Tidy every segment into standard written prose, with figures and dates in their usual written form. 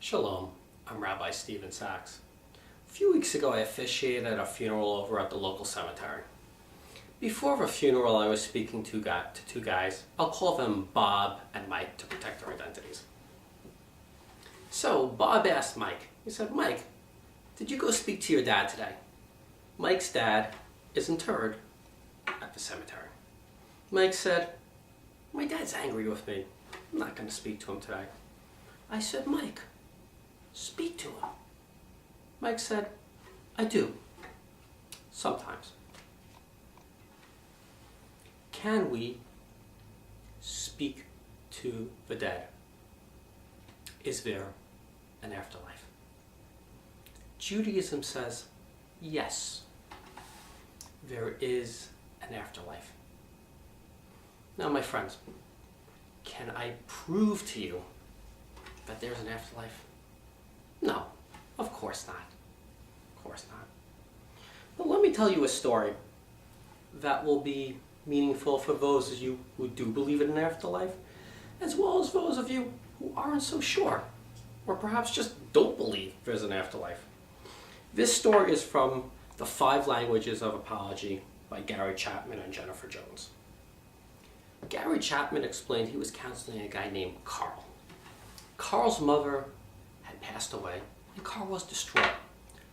Shalom, I'm Rabbi Stephen Sachs. A few weeks ago I officiated at a funeral over at the local cemetery. Before the funeral I was speaking to two guys. I'll call them Bob and Mike to protect their identities. So Bob asked Mike, he said, "Mike, did you go speak to your dad today?" Mike's dad is interred at the cemetery. Mike said, "My dad's angry with me. I'm not going to speak to him today." I said, "Mike, speak to him." Mike said, "I do. Sometimes." Can we speak to the dead? Is there an afterlife? Judaism says, yes, there is an afterlife. Now, my friends, can I prove to you that there's an afterlife? No, of course not. Of course not. But let me tell you a story that will be meaningful for those of you who do believe in an afterlife, as well as those of you who aren't so sure, or perhaps just don't believe there's an afterlife. This story is from The 5 Languages of Apology by Gary Chapman and Jennifer Jones. Gary Chapman explained he was counseling a guy named Carl. Carl's mother had passed away, and Carl was distraught.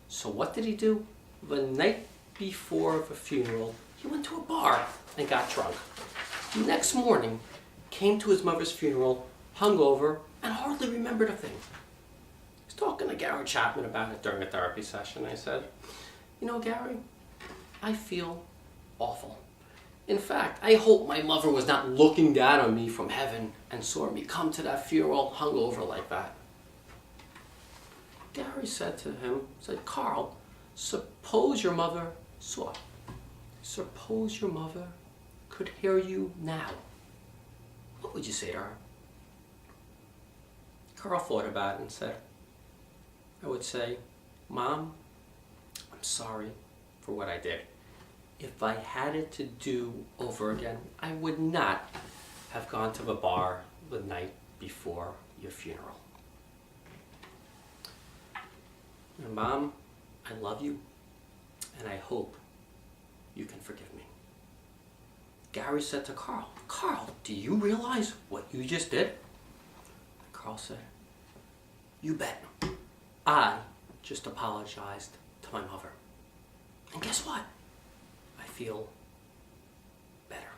So what did he do? The night before the funeral, he went to a bar and got drunk. The next morning, came to his mother's funeral, hungover, and hardly remembered a thing. I was talking to Gary Chapman about it during a therapy session. I said, "You know, Gary, I feel awful. In fact, I hope my mother was not looking down on me from heaven and saw me come to that funeral hungover like that." Gary said to him, "Carl, suppose your mother saw. Suppose your mother could hear you now. What would you say to her?" Carl thought about it and said, "I would say, 'Mom, I'm sorry for what I did. If I had it to do over again, I would not have gone to the bar the night before your funeral. And Mom, I love you, and I hope you can forgive me." Gary said to Carl, "Carl, do you realize what you just did?" And Carl said, "You bet. I just apologized to my mother. And guess what? I feel better."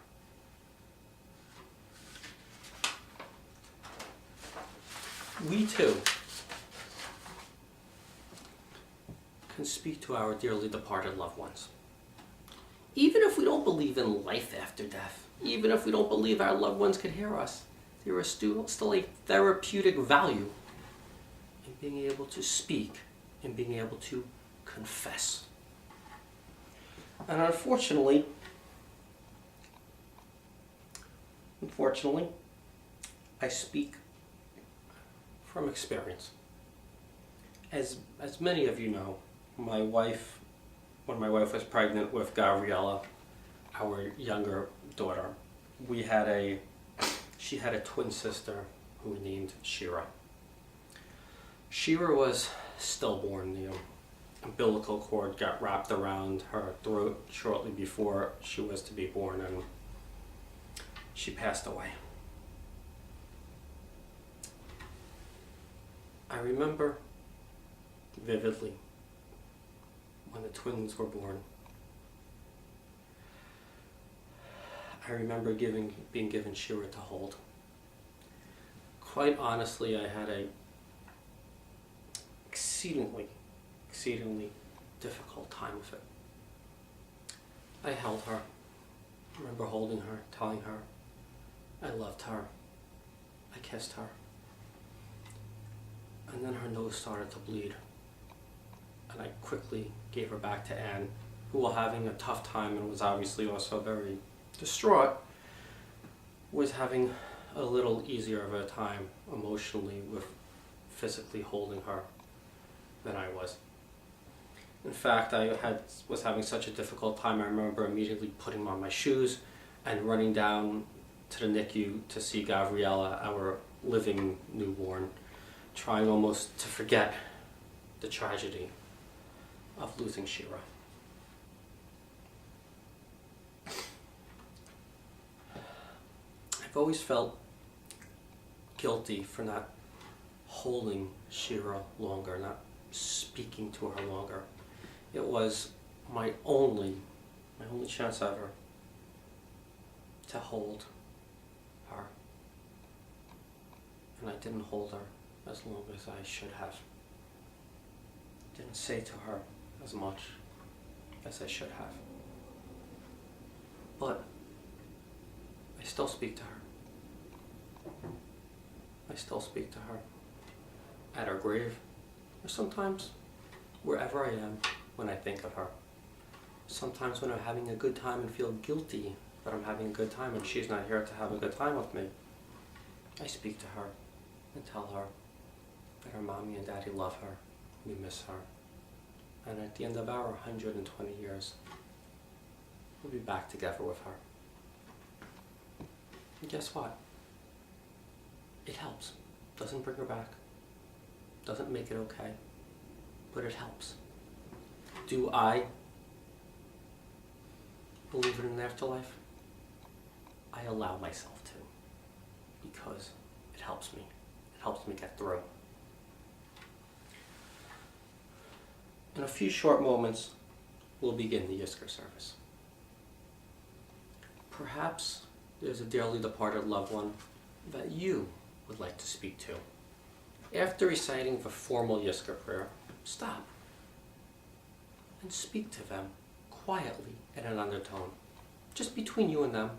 We too can speak to our dearly departed loved ones. Even if we don't believe in life after death, even if we don't believe our loved ones could hear us, there is still a therapeutic value in being able to speak and being able to confess. And unfortunately, I speak from experience. As many of you know, when my wife was pregnant with Gabriella, our younger daughter, she had a twin sister who we named Shira. Shira was stillborn. The umbilical cord got wrapped around her throat shortly before she was to be born, and she passed away. I remember vividly when the twins were born. I remember being given Shira to hold. Quite honestly, I had a exceedingly difficult time with it. I held her. I remember holding her, telling her I loved her. I kissed her. And then her nose started to bleed. And I quickly gave her back to Anne, who, while having a tough time and was obviously also very distraught, was having a little easier of a time emotionally with physically holding her than I was. In fact, I was having such a difficult time, I remember immediately putting on my shoes and running down to the NICU to see Gabriella, our living newborn, trying almost to forget the tragedy of losing Shira. I've always felt guilty for not holding Shira longer, not speaking to her longer. It was my only chance ever to hold her. And I didn't hold her as long as I should have. Didn't say to her as much as I should have. But I still speak to her. I still speak to her at her grave, or sometimes wherever I am when I think of her. Sometimes when I'm having a good time and feel guilty that I'm having a good time and she's not here to have a good time with me, I speak to her and tell her that her mommy and daddy love her, we miss her, and at the end of our 120 years, we'll be back together with her. And guess what? It helps. Doesn't bring her back. Doesn't make it okay. But it helps. Do I believe in an afterlife? I allow myself to. Because it helps me. It helps me get through. In a few short moments, we'll begin the Yizkor service. Perhaps there's a dearly departed loved one that you would like to speak to. After reciting the formal Yizkor prayer, stop and speak to them quietly in an undertone, just between you and them.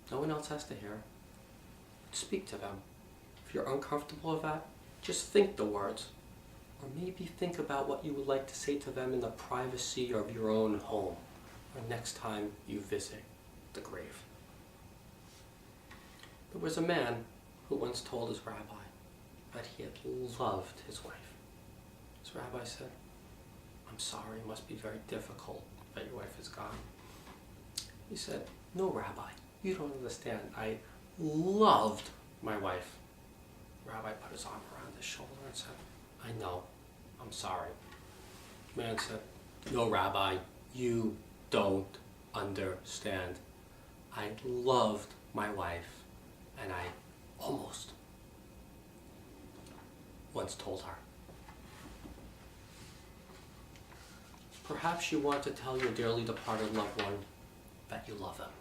No one else has to hear. Speak to them. If you're uncomfortable with that, just think the words, or maybe think about what you would like to say to them in the privacy of your own home, or next time you visit the grave. There was a man who once told his rabbi that he had loved his wife. His rabbi said, "I'm sorry, it must be very difficult that your wife is gone." He said, "No, Rabbi, you don't understand. I loved my wife." The rabbi put his arm around his shoulder and said, "I know, I'm sorry." The man said, "No, Rabbi, you don't understand. I loved my wife, and I almost once told her." Perhaps you want to tell your dearly departed loved one that you love them.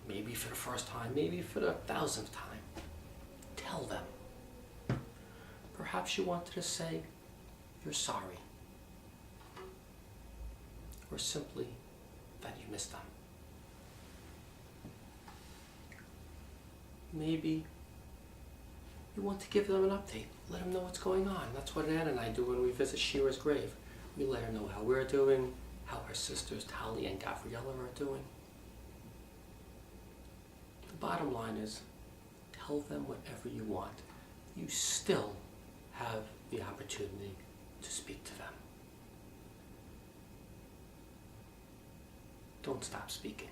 Maybe for the first time, maybe for the 1,000th time. Tell them. Perhaps you wanted to say you're sorry, or simply that you miss them. Maybe you want to give them an update, let them know what's going on. That's what Ann and I do when we visit Shira's grave. We let her know how we're doing, how her sisters Tali and Gabriella are doing. The bottom line is, tell them whatever you want. You still have the opportunity to speak to them. Don't stop speaking.